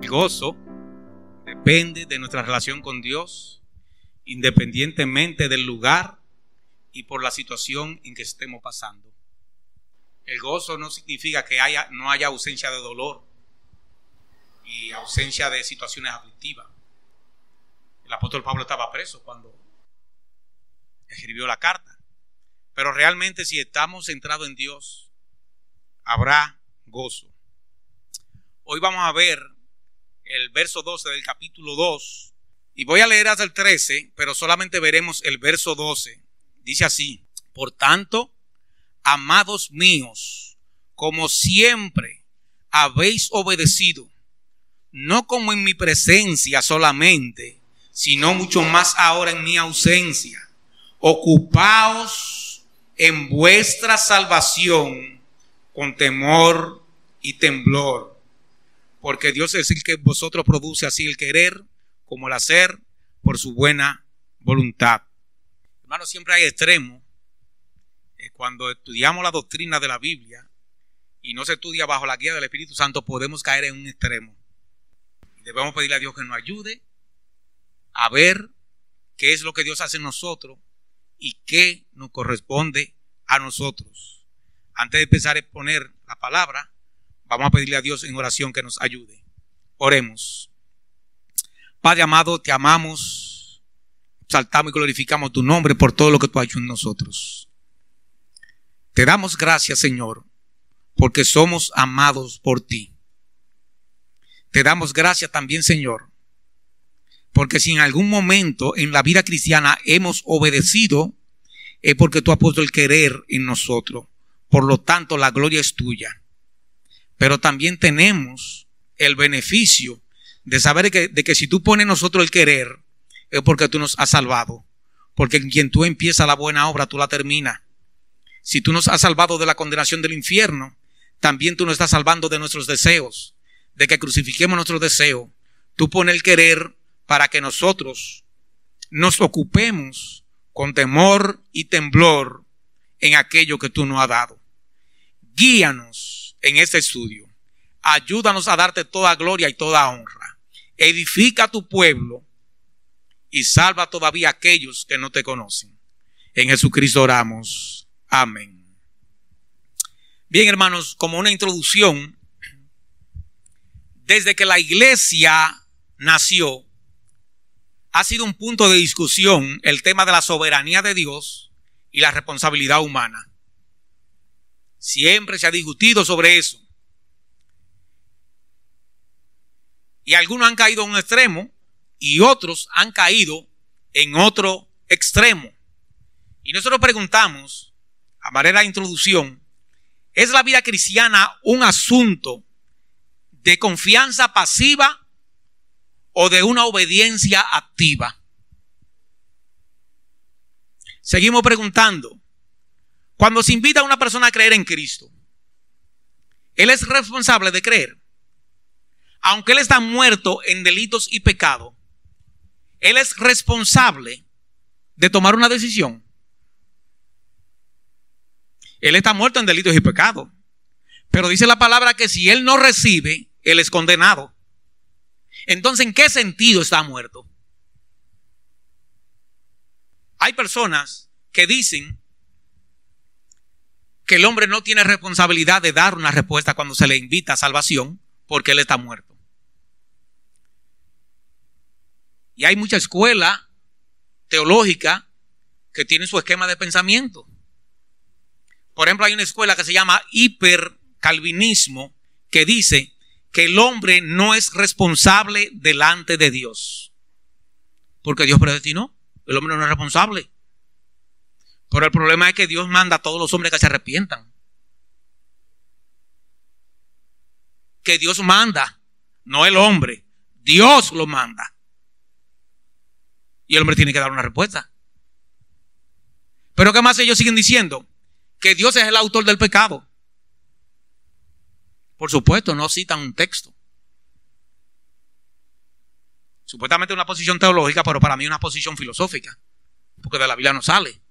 gozo depende de nuestra relación con Dios, independientemente del lugar y por la situación en que estemos pasando. El gozo no significa que no haya ausencia de dolor y ausencia de situaciones aflictivas. El apóstol Pablo estaba preso cuando escribió la carta. Pero realmente, si estamos centrados en Dios, habrá gozo. Hoy vamos a ver el verso 12 del capítulo 2. Y voy a leer hasta el 13, pero solamente veremos el verso 12. Dice así: por tanto, amados míos, como siempre habéis obedecido, no como en mi presencia solamente, sino mucho más ahora en mi ausencia, ocupaos en vuestra salvación con temor y temblor, porque Dios es el que vosotros produce así el querer como el hacer por su buena voluntad. Hermanos, siempre hay extremos. Cuando estudiamos la doctrina de la Biblia y no se estudia bajo la guía del Espíritu Santo, podemos caer en un extremo. Debemos pedirle a Dios que nos ayude a ver qué es lo que Dios hace en nosotros y qué nos corresponde a nosotros. Antes de empezar a exponer la palabra, vamos a pedirle a Dios en oración que nos ayude. Oremos. Padre amado, te amamos, exaltamos y glorificamos tu nombre por todo lo que tú has hecho en nosotros. Te damos gracias, Señor, porque somos amados por ti. Te damos gracias también, Señor, porque si en algún momento en la vida cristiana hemos obedecido, es porque tú has puesto el querer en nosotros. Por lo tanto, la gloria es tuya. Pero también tenemos el beneficio de saber de que si tú pones en nosotros el querer, es porque tú nos has salvado. Porque en quien tú empiezas la buena obra, tú la terminas. Si tú nos has salvado de la condenación del infierno, también tú nos estás salvando de nuestros deseos, de que crucifiquemos nuestros deseos. Tú pones el querer para que nosotros nos ocupemos con temor y temblor en aquello que tú nos has dado. Guíanos en este estudio. Ayúdanos a darte toda gloria y toda honra. Edifica a tu pueblo y salva todavía a aquellos que no te conocen. En Jesucristo oramos. Amén. Bien, hermanos, como una introducción, desde que la iglesia nació, ha sido un punto de discusión el tema de la soberanía de Dios y la responsabilidad humana. Siempre se ha discutido sobre eso. Y algunos han caído en un extremo y otros han caído en otro extremo. Y nosotros preguntamos, a manera de introducción, ¿es la vida cristiana un asunto de confianza pasiva o de una obediencia activa? Seguimos preguntando. Cuando se invita a una persona a creer en Cristo, ¿él es responsable de creer? Aunque él está muerto en delitos y pecados, ¿él es responsable de tomar una decisión? Él está muerto en delitos y pecados, pero dice la palabra que si él no recibe, él es condenado. Entonces, ¿en qué sentido está muerto? Hay personas que dicen que el hombre no tiene responsabilidad de dar una respuesta cuando se le invita a salvación porque él está muerto. Y hay mucha escuela teológica que tiene su esquema de pensamiento. Por ejemplo, hay una escuela que se llama hipercalvinismo que dice que el hombre no es responsable delante de Dios. Porque Dios predestinó. El hombre no es responsable. Pero el problema es que Dios manda a todos los hombres que se arrepientan. Que Dios manda, no el hombre. Dios lo manda. Y el hombre tiene que dar una respuesta. Pero ¿qué más ellos siguen diciendo? Que Dios es el autor del pecado. Por supuesto, no citan un texto. Supuestamente una posición teológica, pero para mí una posición filosófica. Porque de la Biblia no sale.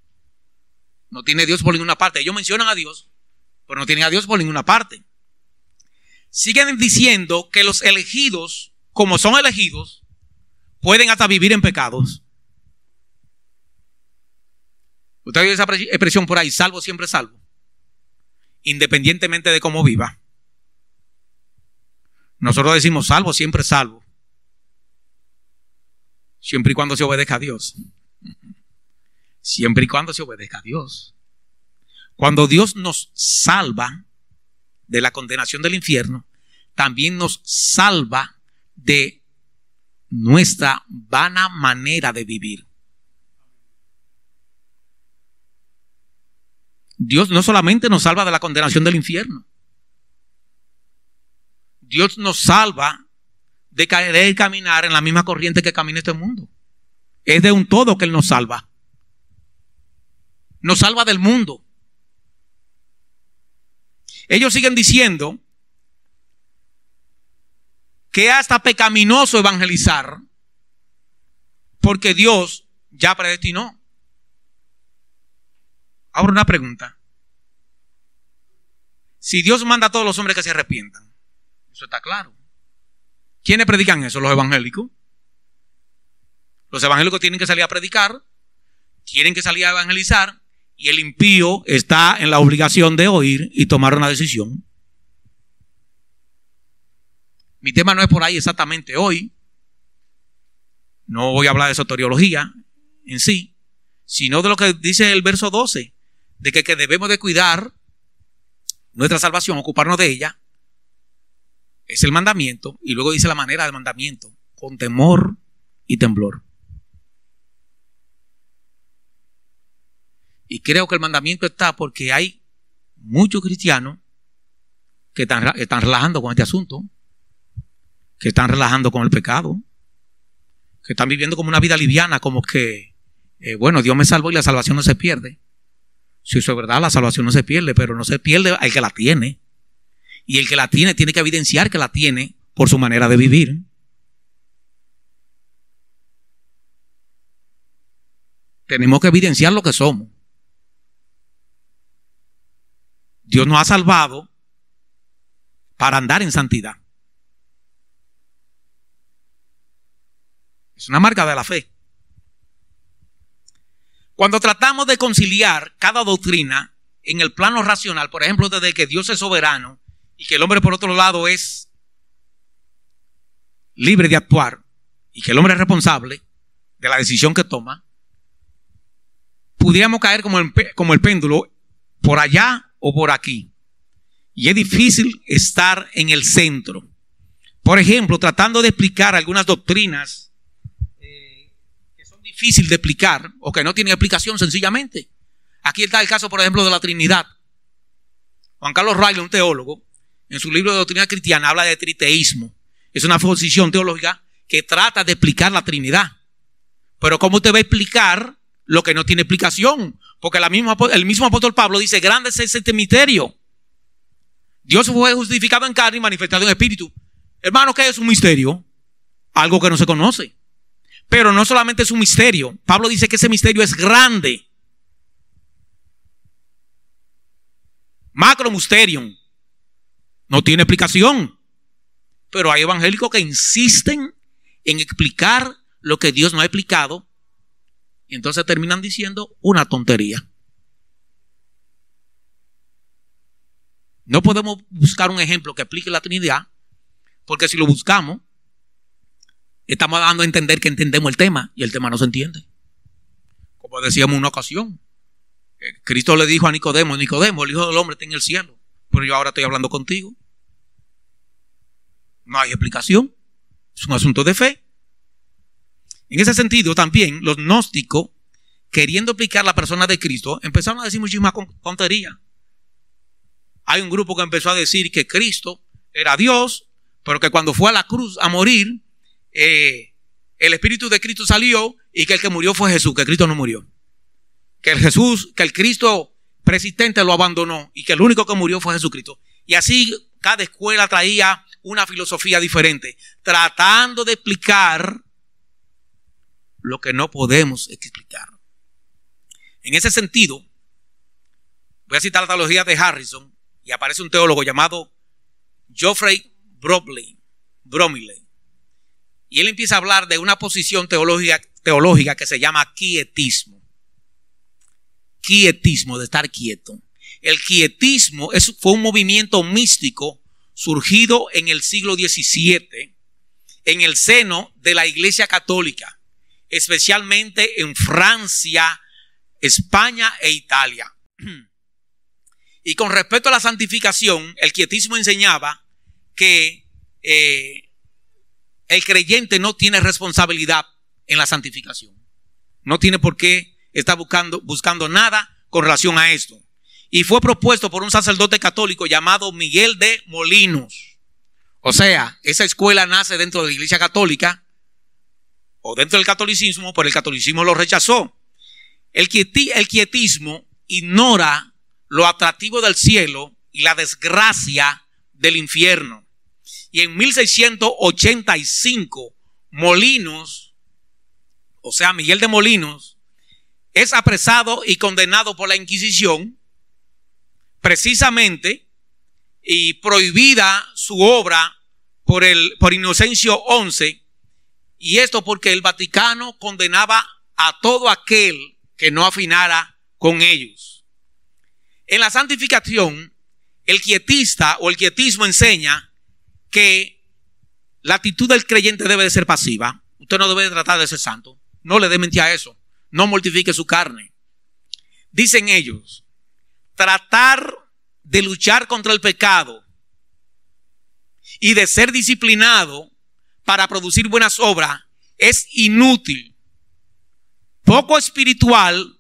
No tiene Dios por ninguna parte. Ellos mencionan a Dios, pero no tienen a Dios por ninguna parte. Siguen diciendo que los elegidos como son elegidos, pueden hasta vivir en pecados. Usted oye esa expresión por ahí, salvo siempre salvo, independientemente de cómo viva. Nosotros decimos salvo siempre salvo, siempre y cuando se obedezca a Dios. Siempre y cuando se obedezca a Dios. Cuando Dios nos salva de la condenación del infierno, también nos salva de nuestra vana manera de vivir. Dios no solamente nos salva de la condenación del infierno, Dios nos salva de querer caminar en la misma corriente que camina este mundo. Es de un todo que Él nos salva. Nos salva del mundo. Ellos siguen diciendo que es hasta pecaminoso evangelizar porque Dios ya predestinó. Ahora una pregunta. Si Dios manda a todos los hombres que se arrepientan, eso está claro. ¿Quiénes predican eso? Los evangélicos. Los evangélicos tienen que salir a predicar, tienen que salir a evangelizar, y el impío está en la obligación de oír y tomar una decisión. Mi tema no es por ahí exactamente hoy. No voy a hablar de soteriología en sí, sino de lo que dice el verso 12, de que debemos de cuidar nuestra salvación, ocuparnos de ella. Es el mandamiento, y luego dice la manera del mandamiento, con temor y temblor. Y creo que el mandamiento está porque hay muchos cristianos que están relajando con este asunto, que están relajando con el pecado, que están viviendo como una vida liviana, como que, bueno, Dios me salvó y la salvación no se pierde. Si eso es verdad, la salvación no se pierde, pero no se pierde el que la tiene. Y el que la tiene que evidenciar que la tiene por su manera de vivir. Tenemos que evidenciar lo que somos. Dios nos ha salvado para andar en santidad. Es una marca de la fe. Cuando tratamos de conciliar cada doctrina en el plano racional, por ejemplo, desde que Dios es soberano y que el hombre por otro lado es libre de actuar y que el hombre es responsable de la decisión que toma, pudiéramos caer como el péndulo por allá o por aquí. Y es difícil estar en el centro. Por ejemplo, tratando de explicar algunas doctrinas que son difíciles de explicar o que no tienen explicación sencillamente. Aquí está el caso, por ejemplo, de la Trinidad. Juan Carlos Riley, un teólogo, en su libro de Doctrina Cristiana habla de triteísmo. Es una posición teológica que trata de explicar la Trinidad. Pero ¿cómo usted va a explicar lo que no tiene explicación? Porque el mismo apóstol Pablo dice, grande es este misterio. Dios fue justificado en carne y manifestado en espíritu. Hermano, ¿qué es un misterio? Algo que no se conoce. Pero no solamente es un misterio. Pablo dice que ese misterio es grande. Macro mysterium. No tiene explicación. Pero hay evangélicos que insisten en explicar lo que Dios no ha explicado. Y entonces terminan diciendo una tontería. No podemos buscar un ejemplo que explique la Trinidad, porque si lo buscamos, estamos dando a entender que entendemos el tema, y el tema no se entiende. Como decíamos en una ocasión, Cristo le dijo a Nicodemo, Nicodemo, el Hijo del Hombre está en el cielo, pero yo ahora estoy hablando contigo. No hay explicación, es un asunto de fe. En ese sentido también los gnósticos, queriendo explicar la persona de Cristo, empezaron a decir muchísimas tonterías. Hay un grupo que empezó a decir que Cristo era Dios, pero que cuando fue a la cruz a morir, el Espíritu de Cristo salió y que el que murió fue Jesús, que Cristo no murió. Que el Cristo preexistente lo abandonó y que el único que murió fue Jesucristo. Y así cada escuela traía una filosofía diferente, tratando de explicar lo que no podemos explicar. En ese sentido, voy a citar la teología de Harrison, y aparece un teólogo llamado Geoffrey Bromiley, Y él empieza a hablar de una posición teológica que se llama quietismo. Quietismo, de estar quieto. El quietismo fue un movimiento místico surgido en el siglo XVII en el seno de la Iglesia Católica, especialmente en Francia, España e Italia. Y con respecto a la santificación, el quietismo enseñaba que el creyente no tiene responsabilidad en la santificación. No tiene por qué estar buscando nada con relación a esto. Y fue propuesto por un sacerdote católico llamado Miguel de Molinos. O sea, esa escuela nace dentro de la Iglesia Católica o dentro del catolicismo, pero el catolicismo lo rechazó. El quietismo ignora lo atractivo del cielo y la desgracia del infierno. Y en 1685, Molinos, o sea, Miguel de Molinos, es apresado y condenado por la Inquisición, precisamente, y prohibida su obra por Inocencio XI, y esto porque el Vaticano condenaba a todo aquel que no afinara con ellos. En la santificación, el quietista o el quietismo enseña que la actitud del creyente debe de ser pasiva. Usted no debe tratar de ser santo. No le dé mente a eso. No mortifique su carne. Dicen ellos, tratar de luchar contra el pecado y de ser disciplinado para producir buenas obras es inútil, poco espiritual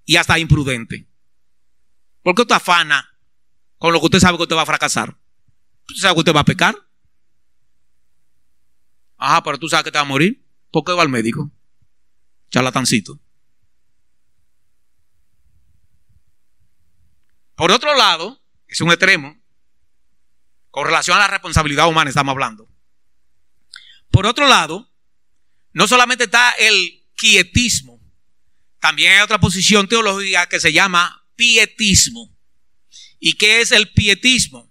y hasta imprudente. ¿Por qué usted afana con lo que usted sabe que usted va a fracasar? ¿Usted sabe que usted va a pecar? Ajá, pero tú sabes que te va a morir. ¿Por qué va al médico? Charlatancito. Por otro lado, es un extremo, con relación a la responsabilidad humana estamos hablando. Por otro lado, no solamente está el quietismo, también hay otra posición teológica que se llama pietismo. ¿Y qué es el pietismo?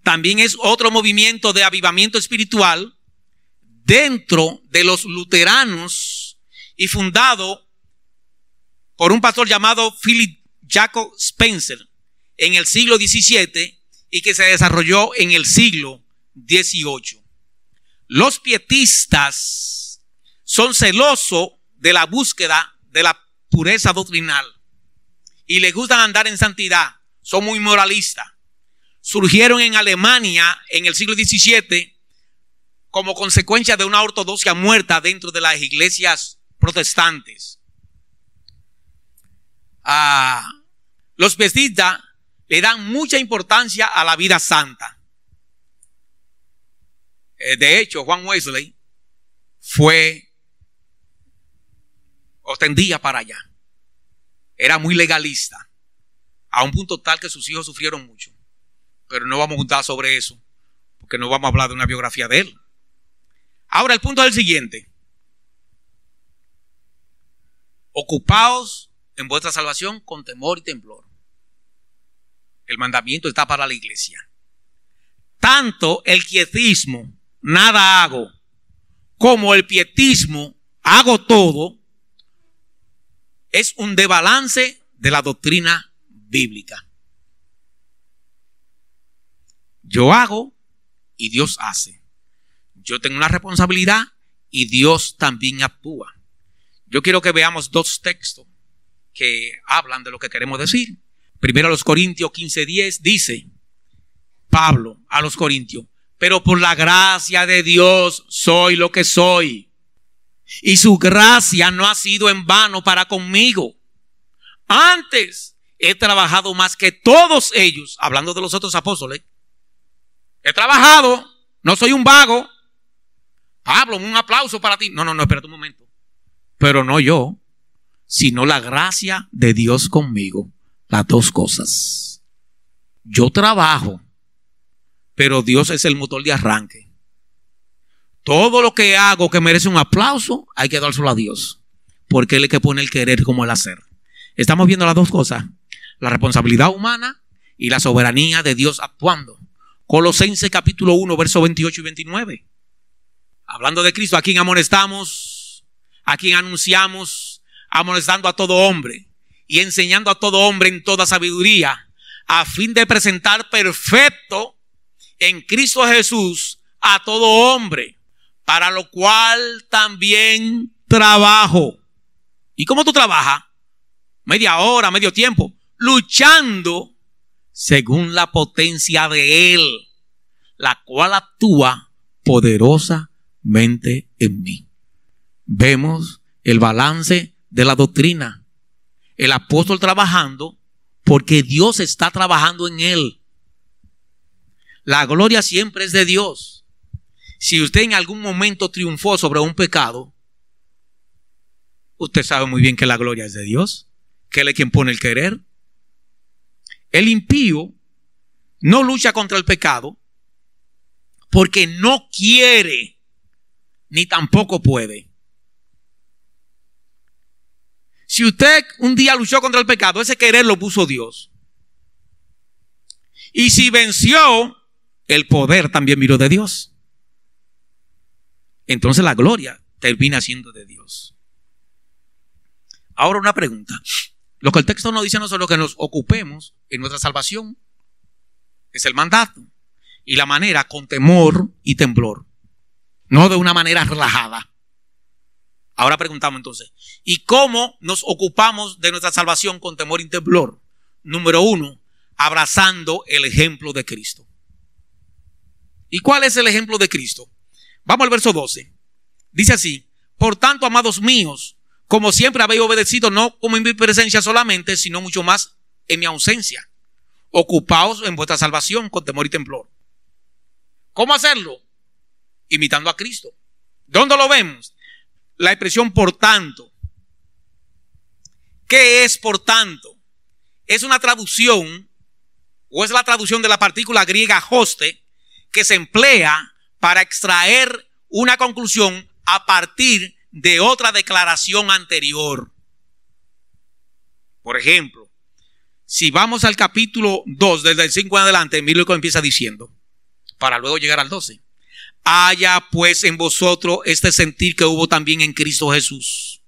También es otro movimiento de avivamiento espiritual dentro de los luteranos y fundado por un pastor llamado Philip Jacob Spencer en el siglo XVII y que se desarrolló en el siglo XVIII. Los pietistas son celosos de la búsqueda de la pureza doctrinal y les gusta andar en santidad, son muy moralistas. Surgieron en Alemania en el siglo XVII como consecuencia de una ortodoxia muerta dentro de las iglesias protestantes. Los pietistas le dan mucha importancia a la vida santa. De hecho, Juan Wesley tendía para allá. Era muy legalista, a un punto tal que sus hijos sufrieron mucho. Pero no vamos a juntar sobre eso, porque no vamos a hablar de una biografía de él. Ahora el punto es el siguiente. Ocupaos en vuestra salvación con temor y temblor. El mandamiento está para la iglesia. Tanto el quietismo, nada hago, como el pietismo, hago todo, es un desbalance de la doctrina bíblica. Yo hago y Dios hace. Yo tengo una responsabilidad y Dios también actúa. Yo quiero que veamos dos textos que hablan de lo que queremos decir. Primero a los Corintios 15:10 dice Pablo a los Corintios: pero por la gracia de Dios soy lo que soy, y su gracia no ha sido en vano para conmigo. Antes he trabajado más que todos ellos, hablando de los otros apóstoles. He trabajado, no soy un vago. Pablo, un aplauso para ti. No, espérate un momento. Pero no yo, sino la gracia de Dios conmigo. Las dos cosas. Yo trabajo, pero Dios es el motor de arranque. Todo lo que hago que merece un aplauso, hay que dárselo a Dios, porque Él es el que pone el querer como el hacer. Estamos viendo las dos cosas: la responsabilidad humana y la soberanía de Dios actuando. Colosenses capítulo 1, versos 28 y 29. Hablando de Cristo, a quien amonestamos, a quien anunciamos, amonestando a todo hombre y enseñando a todo hombre en toda sabiduría, a fin de presentar perfecto en Cristo Jesús a todo hombre, para lo cual también trabajo. ¿Y cómo tú trabajas? Media hora, medio tiempo, luchando según la potencia de Él, la cual actúa poderosamente en mí. Vemos el balance de la doctrina. El apóstol trabajando porque Dios está trabajando en él. La gloria siempre es de Dios. Si usted en algún momento triunfó sobre un pecado, usted sabe muy bien que la gloria es de Dios, que Él es quien pone el querer. El impío no lucha contra el pecado porque no quiere ni tampoco puede. Si usted un día luchó contra el pecado, ese querer lo puso Dios. Y si venció, el poder también miró de Dios. Entonces la gloria termina siendo de Dios. Ahora una pregunta. Lo que el texto nos dice no solo que nos ocupemos en nuestra salvación, es el mandato. Y la manera con temor y temblor, no de una manera relajada. Ahora preguntamos entonces, ¿y cómo nos ocupamos de nuestra salvación con temor y temblor? Número 1, abrazando el ejemplo de Cristo. ¿Y cuál es el ejemplo de Cristo? Vamos al verso 12. Dice así: por tanto, amados míos, como siempre habéis obedecido, no como en mi presencia solamente, sino mucho más en mi ausencia, ocupaos en vuestra salvación con temor y temblor. ¿Cómo hacerlo? Imitando a Cristo. ¿Dónde lo vemos? La expresión por tanto. ¿Qué es por tanto? Es una traducción, o es la traducción de la partícula griega hoste, que se emplea para extraer una conclusión a partir de otra declaración anterior. Por ejemplo, si vamos al capítulo 2, desde el 5 en adelante, mira lo que empieza diciendo, para luego llegar al 12. Haya pues en vosotros este sentir que hubo también en Cristo Jesús,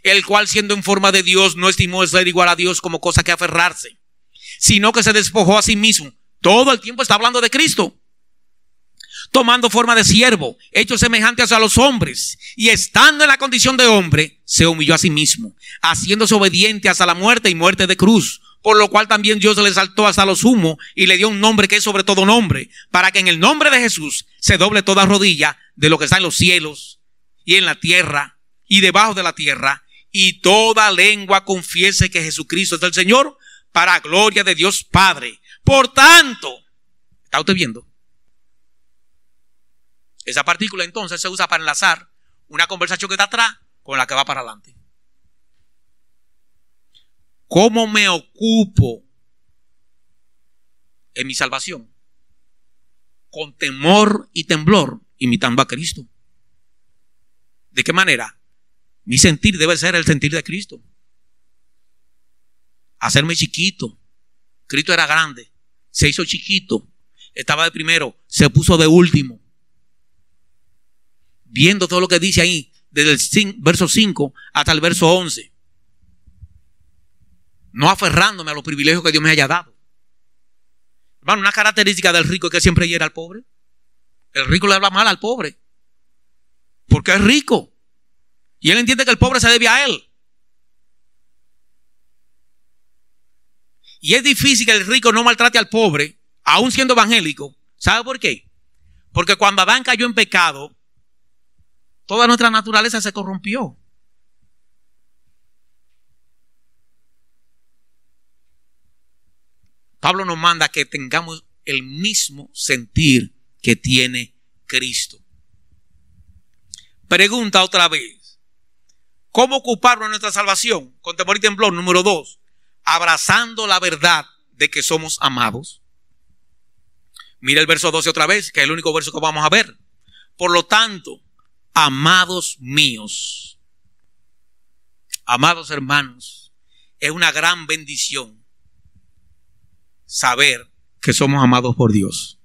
el cual siendo en forma de Dios no estimó ser igual a Dios como cosa que aferrarse, sino que se despojó a sí mismo. Todo el tiempo está hablando de Cristo. Tomando forma de siervo, hecho semejante a los hombres, y estando en la condición de hombre, se humilló a sí mismo, haciéndose obediente hasta la muerte y muerte de cruz. Por lo cual también Dios le exaltó hasta lo sumo y le dio un nombre que es sobre todo nombre, para que en el nombre de Jesús se doble toda rodilla de lo que está en los cielos y en la tierra y debajo de la tierra, y toda lengua confiese que Jesucristo es el Señor, para gloria de Dios Padre. Por tanto, ¿está usted viendo? Esa partícula entonces se usa para enlazar una conversación que está atrás con la que va para adelante. ¿Cómo me ocupo en mi salvación? Con temor y temblor, imitando a Cristo. ¿De qué manera? Mi sentir debe ser el sentir de Cristo. Hacerme chiquito. Cristo era grande, se hizo chiquito, estaba de primero, se puso de último. Viendo todo lo que dice ahí, desde el verso 5 hasta el verso 11. No aferrándome a los privilegios que Dios me haya dado. Hermano, una característica del rico es que siempre hiera al pobre. El rico le habla mal al pobre, porque es rico, y él entiende que el pobre se debe a él. Y es difícil que el rico no maltrate al pobre, aún siendo evangélico. ¿Sabe por qué? Porque cuando Adán cayó en pecado, toda nuestra naturaleza se corrompió. Pablo nos manda que tengamos el mismo sentir que tiene Cristo. Pregunta otra vez: ¿cómo ocuparnos de nuestra salvación? Con temor y temblor. Número 2, abrazando la verdad de que somos amados. Mira el verso 12 otra vez, que es el único verso que vamos a ver. Por lo tanto, amados míos, amados hermanos, es una gran bendición saber que somos amados por Dios.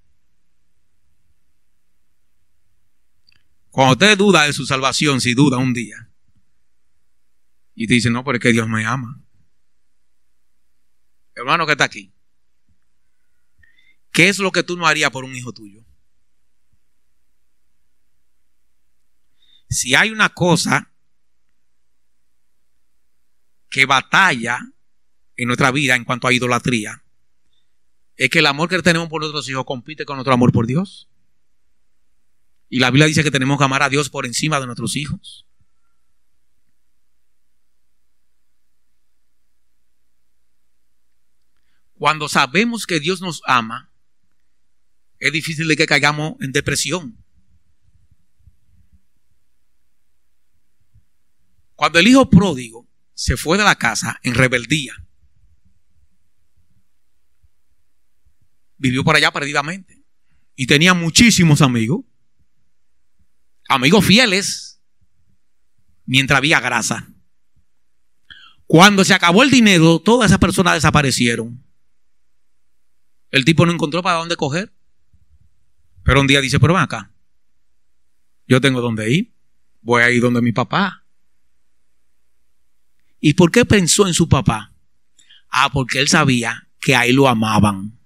Cuando usted duda de su salvación, si duda un día, y te dice, no, pero es que Dios me ama. Hermano que está aquí, ¿qué es lo que tú no harías por un hijo tuyo? Si hay una cosa que batalla en nuestra vida en cuanto a idolatría, es que el amor que tenemos por nuestros hijos compite con nuestro amor por Dios. Y la Biblia dice que tenemos que amar a Dios por encima de nuestros hijos. Cuando sabemos que Dios nos ama, es difícil de que caigamos en depresión. Cuando el hijo pródigo se fue de la casa en rebeldía, vivió por allá perdidamente y tenía muchísimos amigos, amigos fieles, mientras había grasa. Cuando se acabó el dinero, todas esas personas desaparecieron. El tipo no encontró para dónde coger. Pero un día dice, pero ven acá, yo tengo dónde ir, voy a ir donde mi papá. ¿Y por qué pensó en su papá? Porque él sabía que ahí lo amaban.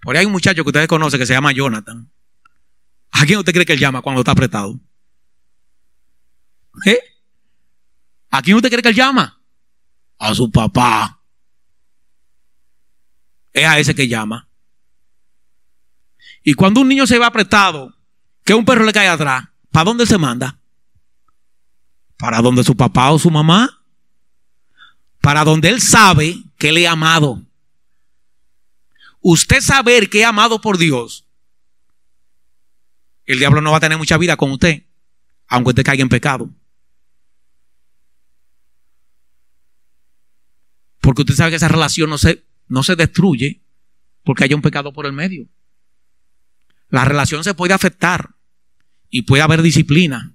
Por ahí hay un muchacho que ustedes conocen que se llama Jonathan. ¿A quién usted cree que él llama cuando está apretado? ¿A quién usted cree que él llama? A su papá. Es a ese que llama. Y cuando un niño se va apretado, que un perro le cae atrás, ¿para dónde se manda? Para donde su papá o su mamá. Para donde él sabe que le ha amado. Usted saber que es amado por Dios, el diablo no va a tener mucha vida con usted, aunque usted caiga en pecado. Porque usted sabe que esa relación no se destruye porque haya un pecado por el medio. La relación se puede afectar y puede haber disciplina,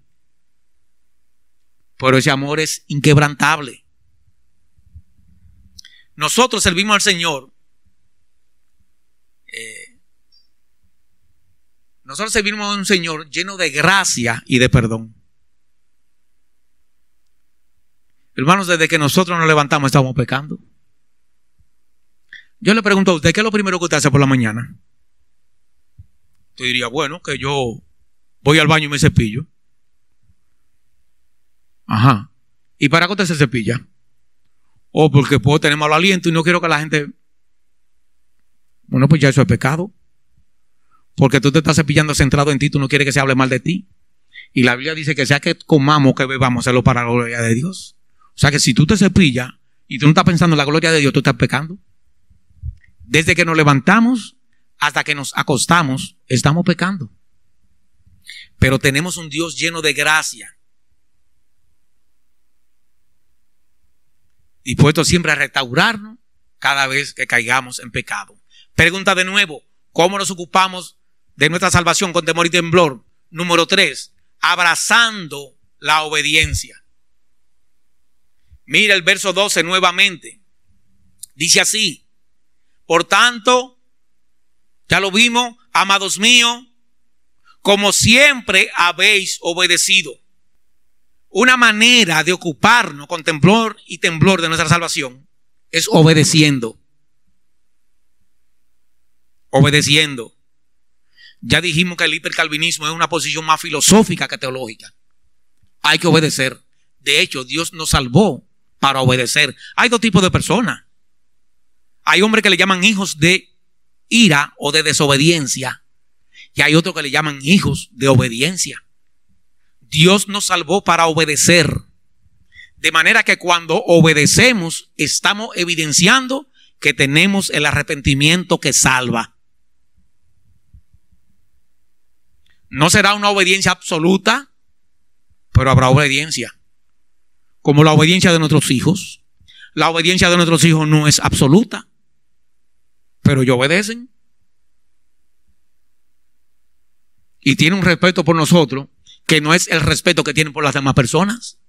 pero ese amor es inquebrantable. Nosotros servimos al Señor. Nosotros servimos a un Señor lleno de gracia y de perdón. Hermanos, desde que nosotros nos levantamos estamos pecando. Yo le pregunto a usted, ¿qué es lo primero que usted hace por la mañana? Usted diría, bueno, que yo voy al baño y me cepillo. Ajá. ¿Y para qué usted se cepilla? Porque puedo tener mal aliento y no quiero que la gente... Bueno, pues ya eso es pecado. Porque tú te estás cepillando centrado en ti, tú no quieres que se hable mal de ti. Y la Biblia dice que sea que comamos o que bebamos, hacerlo para la gloria de Dios. O sea que si tú te cepillas y tú no estás pensando en la gloria de Dios, tú estás pecando. Desde que nos levantamos hasta que nos acostamos, estamos pecando. Pero tenemos un Dios lleno de gracia, dispuesto siempre a restaurarnos cada vez que caigamos en pecado. Pregunta de nuevo, ¿cómo nos ocupamos de nuestra salvación con temor y temblor? Número 3, abrazando la obediencia. Mira el verso 12 nuevamente. Dice así: por tanto, ya lo vimos, amados míos, como siempre habéis obedecido. Una manera de ocuparnos con temblor y temblor de nuestra salvación es obedeciendo. Obedeciendo. Ya dijimos que el hipercalvinismo es una posición más filosófica que teológica. Hay que obedecer. De hecho, Dios nos salvó para obedecer. Hay dos tipos de personas. Hay hombres que le llaman hijos de ira o de desobediencia, y hay otros que le llaman hijos de obediencia. Dios nos salvó para obedecer. De manera que cuando obedecemos, estamos evidenciando que tenemos el arrepentimiento que salva. No será una obediencia absoluta, pero habrá obediencia. Como la obediencia de nuestros hijos. La obediencia de nuestros hijos no es absoluta, pero ellos obedecen. Y tienen un respeto por nosotros que no es el respeto que tienen por las demás personas.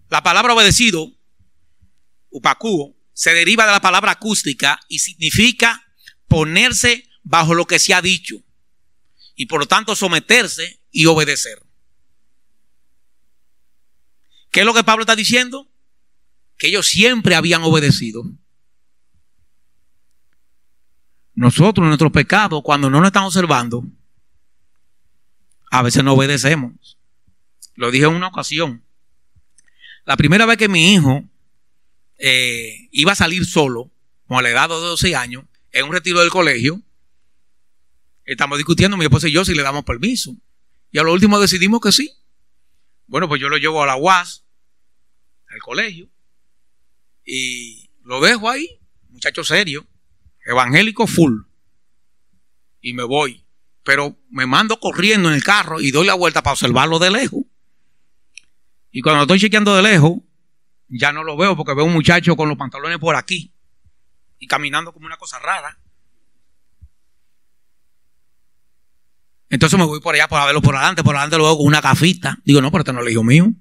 La palabra obedecido, upakúo, se deriva de la palabra acústica y significa ponerse bajo lo que se ha dicho y por lo tanto someterse y obedecer. ¿Qué es lo que Pablo está diciendo? Que ellos siempre habían obedecido. Nosotros, en nuestro pecado, cuando no nos están observando, a veces no obedecemos. Lo dije en una ocasión. La primera vez que mi hijo iba a salir solo, con la edad de 12 años, en un retiro del colegio, estamos discutiendo mi esposa y yo si le damos permiso. Y a lo último decidimos que sí. Bueno, pues yo lo llevo a la UAS, al colegio, y lo dejo ahí, muchacho serio, evangélico full, y me voy. Pero me mando corriendo en el carro y doy la vuelta para observarlo de lejos. Y cuando lo estoy chequeando de lejos, ya no lo veo porque veo un muchacho con los pantalones por aquí y caminando como una cosa rara. Entonces me voy por allá para verlo por adelante lo veo con una gafita. Digo, no, pero este no es el hijo mío.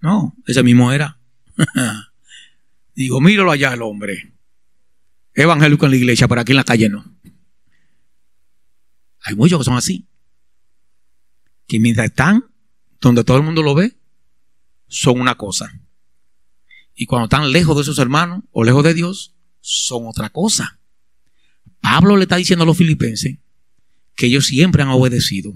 No, ese mismo era. Digo, míralo allá el hombre. Evangélico en la iglesia, pero aquí en la calle no. Hay muchos que son así. Que mientras están donde todo el mundo lo ve, son una cosa. Y cuando están lejos de sus hermanos o lejos de Dios, son otra cosa. Pablo le está diciendo a los filipenses que ellos siempre han obedecido.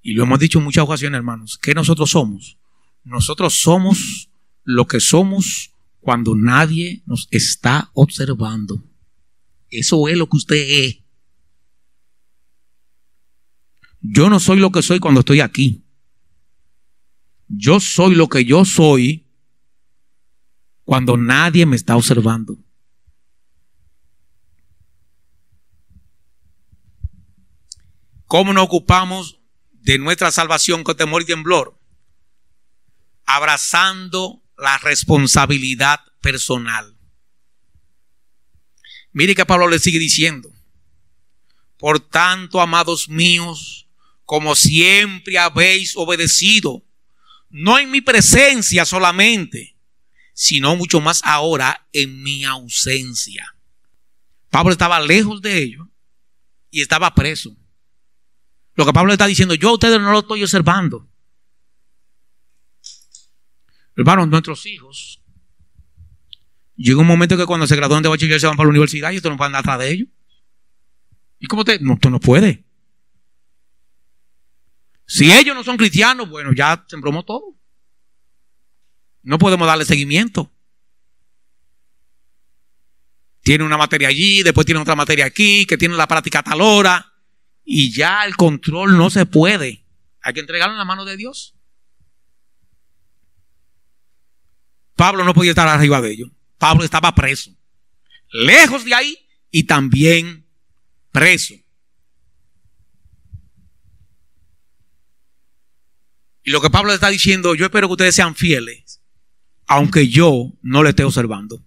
Y lo hemos dicho en muchas ocasiones, hermanos. ¿Qué nosotros somos? Nosotros somos lo que somos cuando nadie nos está observando. Eso es lo que usted es. Yo no soy lo que soy cuando estoy aquí. Yo soy lo que yo soy cuando nadie me está observando. ¿Cómo nos ocupamos de nuestra salvación con temor y temblor? Abrazando la responsabilidad personal. Mire que Pablo le sigue diciendo: por tanto, amados míos, como siempre habéis obedecido, no en mi presencia solamente, sino mucho más ahora en mi ausencia. Pablo estaba lejos de ellos y estaba preso. Lo que Pablo está diciendo, yo a ustedes no lo estoy observando. Hermanos, nuestros hijos, llega un momento que cuando se gradúan de bachiller se van para la universidad y usted no puede andar atrás de ellos. ¿Y cómo usted? No, usted no puede. Si ellos no son cristianos, bueno, ya se embromó todo. No podemos darle seguimiento. Tiene una materia allí, después tiene otra materia aquí, que tiene la práctica a tal hora, y ya el control no se puede. Hay que entregarlo en la mano de Dios. Pablo no podía estar arriba de ellos. Pablo estaba preso. Lejos de ahí y también preso. Y lo que Pablo le está diciendo, yo espero que ustedes sean fieles, aunque yo no le esté observando.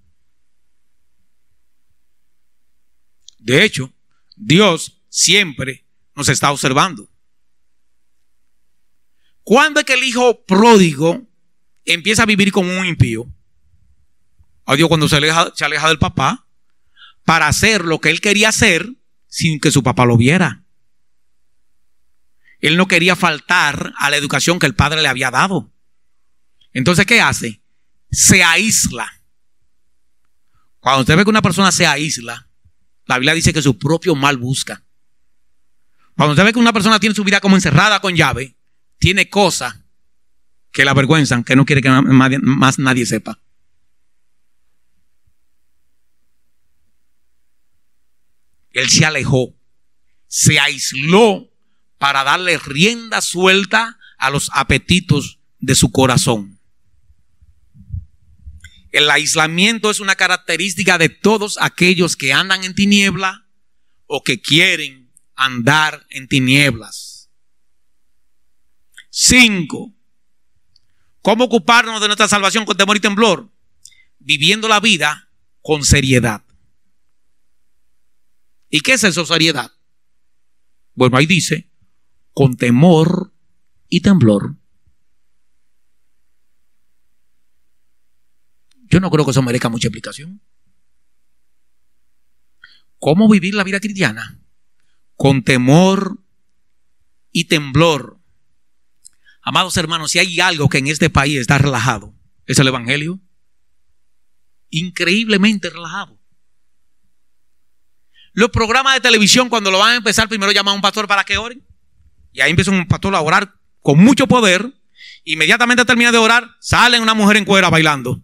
De hecho, Dios siempre nos está observando. ¿Cuándo es que el hijo pródigo empieza a vivir como un impío? Dios, cuando se aleja del papá para hacer lo que él quería hacer sin que su papá lo viera. Él no quería faltar a la educación que el padre le había dado. Entonces, ¿qué hace? Se aísla. Cuando usted ve que una persona se aísla, la Biblia dice que su propio mal busca. Cuando usted ve que una persona tiene su vida como encerrada con llave, tiene cosas que la avergüenzan, que no quiere que más nadie sepa. Él se alejó, se aisló para darle rienda suelta a los apetitos de su corazón. El aislamiento es una característica de todos aquellos que andan en tiniebla o que quieren andar en tinieblas. 5. ¿Cómo ocuparnos de nuestra salvación con temor y temblor? Viviendo la vida con seriedad. ¿Y qué es eso, seriedad? Bueno, ahí dice, con temor y temblor. Yo no creo que eso merezca mucha explicación. ¿Cómo vivir la vida cristiana? Con temor y temblor. Amados hermanos, si hay algo que en este país está relajado, es el evangelio. Increíblemente relajado. Los programas de televisión, cuando lo van a empezar, primero llaman a un pastor para que oren. Y ahí empieza un pastor a orar con mucho poder. Inmediatamente termina de orar, sale una mujer en cuera bailando.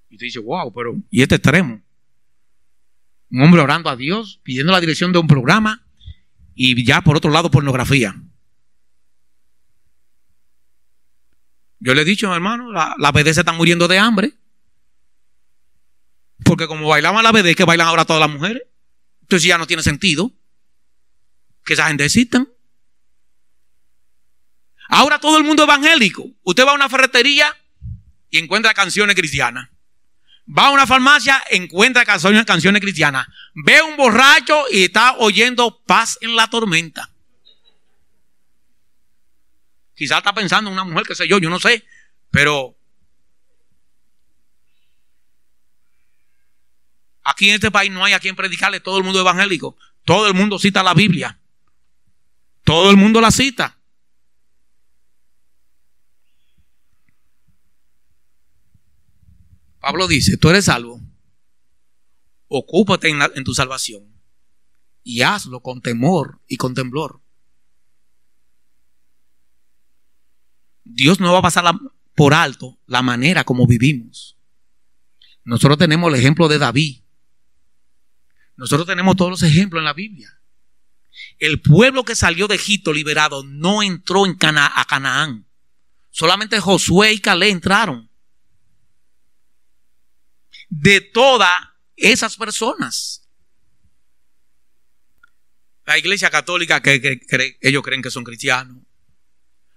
Y te dice, wow, pero ¿y este extremo? Un hombre orando a Dios, pidiendo la dirección de un programa, y ya por otro lado pornografía. Yo le he dicho, hermano, la BD se están muriendo de hambre. Porque como bailaban la BD, que bailan ahora todas las mujeres. Entonces ya no tiene sentido que esa gente existan. Ahora todo el mundo evangélico. Usted va a una ferretería y encuentra canciones cristianas. Va a una farmacia, encuentra canciones cristianas. Ve a un borracho y está oyendo Paz en la Tormenta. Quizás está pensando en una mujer, qué sé yo no sé. Pero aquí en este país no hay a quien predicarle. Todo el mundo evangélico. Todo el mundo cita la Biblia. Todo el mundo la cita. Pablo dice, tú eres salvo. Ocúpate en tu salvación. Y hazlo con temor y con temblor. Dios no va a pasar por alto la manera como vivimos. Nosotros tenemos el ejemplo de David. Nosotros tenemos todos los ejemplos en la Biblia. El pueblo que salió de Egipto liberado no entró a Canaán. Solamente Josué y Caleb entraron. De todas esas personas, la iglesia católica ellos creen que son cristianos.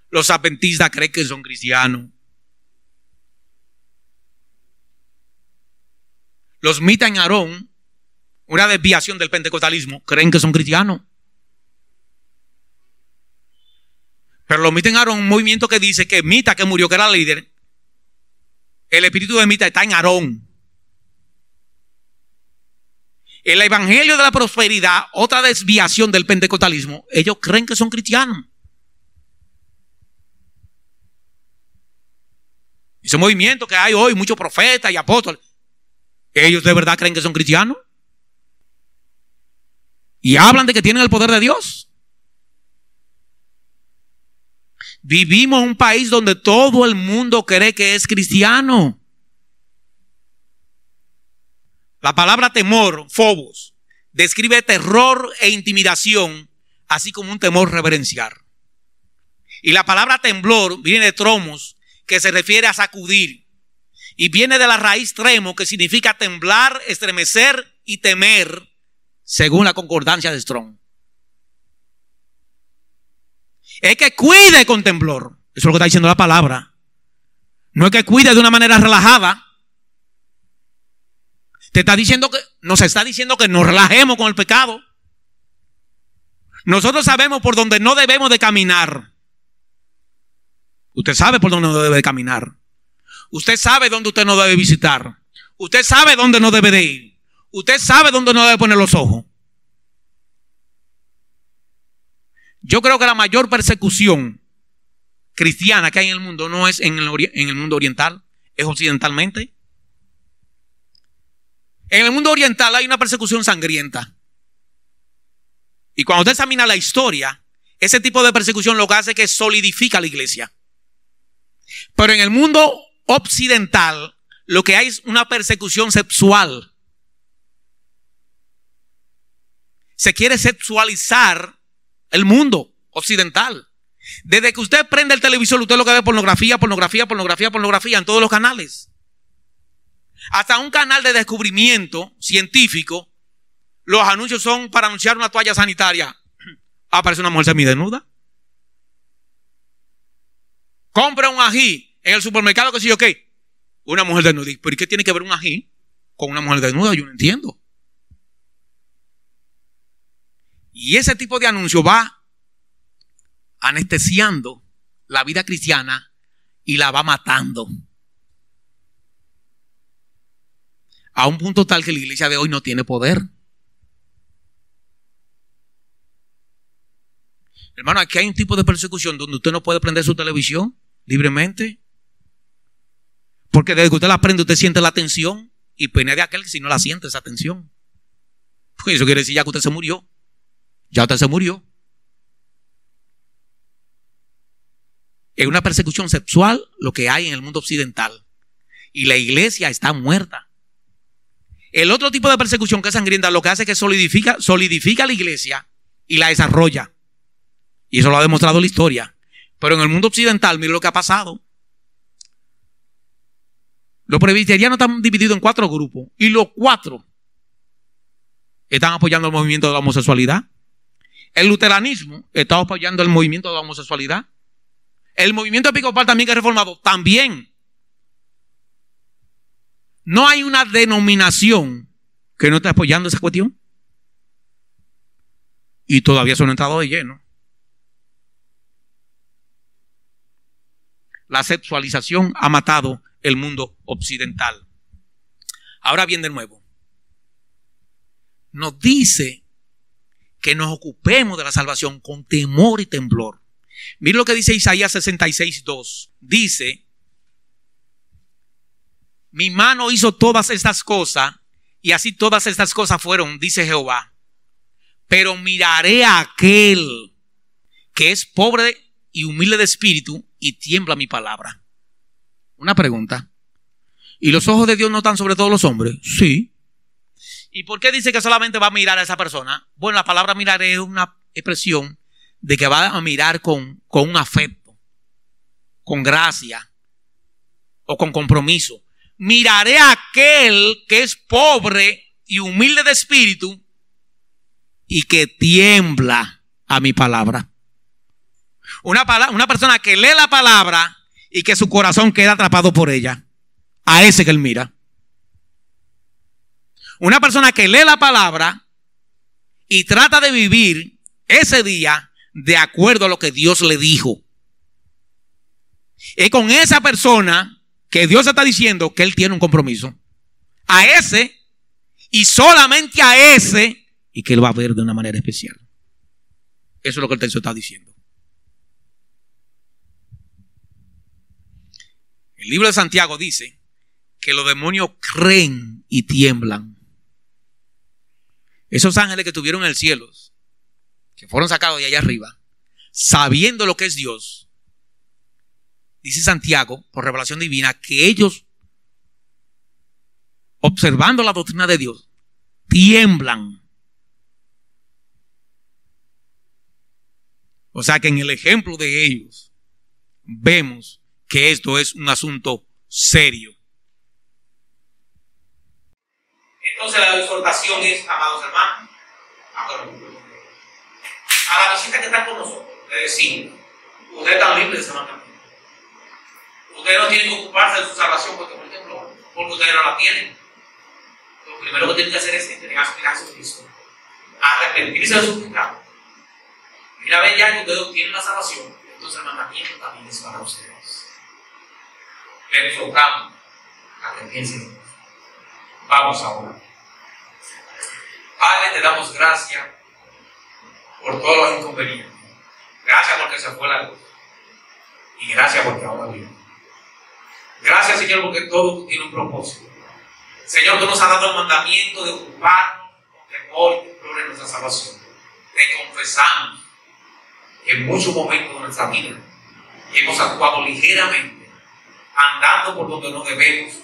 Los adventistas creen que son cristianos. Los Mita en Aarón, una desviación del pentecostalismo, creen que son cristianos. Pero los Mita en Aarón, un movimiento que dice que Mita, que murió, que era líder, el espíritu de Mita está en Aarón. El evangelio de la prosperidad, otra desviación del pentecostalismo, ellos creen que son cristianos. Ese movimiento que hay hoy, muchos profetas y apóstoles, ellos de verdad creen que son cristianos. Y hablan de que tienen el poder de Dios. Vivimos en un país donde todo el mundo cree que es cristiano. La palabra temor, phobos, describe terror e intimidación, así como un temor reverencial. Y la palabra temblor viene de tromos, que se refiere a sacudir. Y viene de la raíz tremo, que significa temblar, estremecer y temer, según la concordancia de Strong. Es que cuide con temblor. Eso es lo que está diciendo la palabra. No es que cuide de una manera relajada. Nos está diciendo que nos relajemos con el pecado. Nosotros sabemos por dónde no debemos de caminar. Usted sabe por dónde no debe de caminar. Usted sabe dónde usted no debe visitar. Usted sabe dónde no debe de ir. Usted sabe dónde no debe poner los ojos. Yo creo que la mayor persecución cristiana que hay en el mundo no es en el mundo oriental, es occidentalmente. En el mundo oriental hay una persecución sangrienta. Y cuando usted examina la historia, ese tipo de persecución lo que hace es que solidifica la iglesia. Pero en el mundo occidental lo que hay es una persecución sexual. Se quiere sexualizar el mundo occidental. Desde que usted prende el televisor, usted lo que ve pornografía en todos los canales. Hasta un canal de descubrimiento científico, los anuncios son para anunciar una toalla sanitaria. Aparece una mujer semidesnuda. Compra un ají en el supermercado, que sé yo qué. Una mujer desnuda. ¿Pero qué tiene que ver un ají con una mujer desnuda? Yo no entiendo. Y ese tipo de anuncio va anestesiando la vida cristiana y la va matando. A un punto tal que la iglesia de hoy no tiene poder. Hermano, aquí hay un tipo de persecución donde usted no puede prender su televisión libremente. Porque desde que usted la prende, usted siente la tensión. Y pena de aquel que si no la siente esa tensión. Pues eso quiere decir ya que usted se murió. Ya usted se murió. Es una persecución sexual lo que hay en el mundo occidental. Y la iglesia está muerta. El otro tipo de persecución que es sangrienta lo que hace es que solidifica la iglesia y la desarrolla. Y eso lo ha demostrado la historia. Pero en el mundo occidental, mire lo que ha pasado. Los presbiterianos están divididos en 4 grupos. Y los 4 están apoyando el movimiento de la homosexualidad. El luteranismo está apoyando el movimiento de la homosexualidad. El movimiento episcopal también, que es reformado, también. No hay una denominación que no esté apoyando esa cuestión. Y todavía son entrados de lleno. La sexualización ha matado el mundo occidental. Ahora bien, de nuevo, nos dice que nos ocupemos de la salvación con temor y temblor. Mire lo que dice Isaías 66:2. Dice: mi mano hizo todas estas cosas, y así todas estas cosas fueron, dice Jehová. Pero miraré a aquel que es pobre y humilde de espíritu y tiembla mi palabra. Una pregunta. ¿Y los ojos de Dios no están sobre todos los hombres? Sí. ¿Y por qué dice que solamente va a mirar a esa persona? Bueno, la palabra miraré es una expresión de que va a mirar con un afecto, con gracia o con compromiso. Miraré a aquel que es pobre y humilde de espíritu y que tiembla a mi palabra. Una persona que lee la palabra y que su corazón queda atrapado por ella. A ese que él mira. Una persona que lee la palabra y trata de vivir ese día de acuerdo a lo que Dios le dijo. Es con esa persona que Dios está diciendo que él tiene un compromiso. A ese y solamente a ese, y que él va a ver de una manera especial. Eso es lo que el texto está diciendo. El libro de Santiago dice que los demonios creen y tiemblan. Esos ángeles que estuvieron en el cielo, que fueron sacados de allá arriba, sabiendo lo que es Dios, dice Santiago, por revelación divina, que ellos, observando la doctrina de Dios, tiemblan. O sea que en el ejemplo de ellos vemos que esto es un asunto serio. Entonces la exhortación es, amados hermanos, a la visita que está con nosotros, le decimos: ustedes están libres de ese mandamiento. Ustedes no tienen que ocuparse de su salvación porque ustedes no la tienen. Lo primero que tienen que hacer es entregar su vida a Jesucristo, arrepentirse de sus pecados. Y una vez ya que ustedes obtienen la salvación, entonces el mandamiento también es para ustedes. Les exhortamos a que piensen. Vamos ahora. Padre, te damos gracias por todos los inconvenientes. Gracias porque se fue la luz. Y gracias porque ahora viene. Gracias, Señor, porque todo tiene un propósito. Señor, tú nos has dado el mandamiento de ocuparnos con temor y temblor en nuestra salvación. Te confesamos que en muchos momentos de nuestra vida hemos actuado ligeramente, andando por donde no debemos,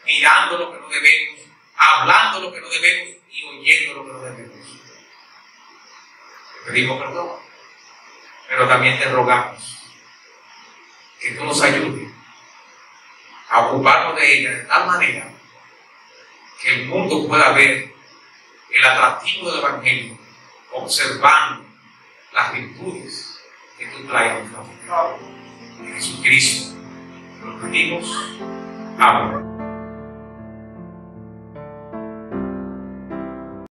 mirando lo que no debemos, hablando lo que no debemos y oyendo lo que no debemos. Te pedimos perdón, pero también te rogamos que tú nos ayudes a ocuparnos de ella de tal manera que el mundo pueda ver el atractivo del Evangelio, observando las virtudes que tú traes a nuestra vida. En Jesucristo te lo pedimos. Amén.